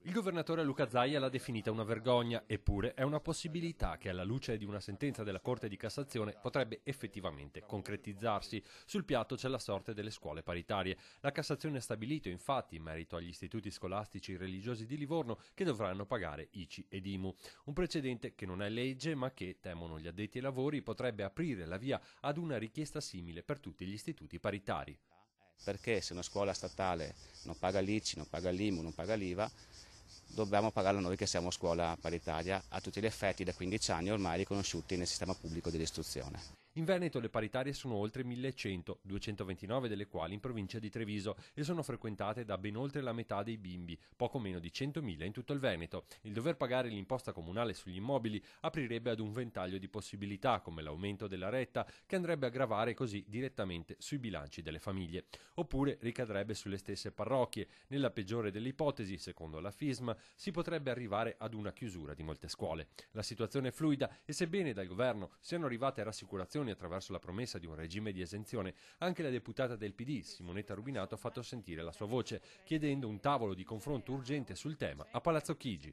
Il governatore Luca Zaia l'ha definita una vergogna, eppure è una possibilità che alla luce di una sentenza della Corte di Cassazione potrebbe effettivamente concretizzarsi. Sul piatto c'è la sorte delle scuole paritarie. La Cassazione ha stabilito infatti in merito agli istituti scolastici religiosi di Livorno che dovranno pagare ICI ed IMU. Un precedente che non è legge ma che, temono gli addetti ai lavori, potrebbe aprire la via ad una richiesta simile per tutti gli istituti paritari. Perché se una scuola statale non paga l'ICI, non paga l'IMU, non paga l'IVA, dobbiamo pagarla noi che siamo scuola paritaria a tutti gli effetti da 15 anni ormai riconosciuti nel sistema pubblico dell'istruzione. In Veneto le paritarie sono oltre 1100, 229 delle quali in provincia di Treviso, e sono frequentate da ben oltre la metà dei bimbi, poco meno di 100.000 in tutto il Veneto. Il dover pagare l'imposta comunale sugli immobili aprirebbe ad un ventaglio di possibilità, come l'aumento della retta, che andrebbe a gravare così direttamente sui bilanci delle famiglie. Oppure ricadrebbe sulle stesse parrocchie. Nella peggiore delle ipotesi, secondo la FISM, si potrebbe arrivare ad una chiusura di molte scuole. La situazione è fluida e sebbene dal governo siano arrivate rassicurazioni attraverso la promessa di un regime di esenzione, anche la deputata del PD, Simonetta Rubinato, ha fatto sentire la sua voce, chiedendo un tavolo di confronto urgente sul tema a Palazzo Chigi.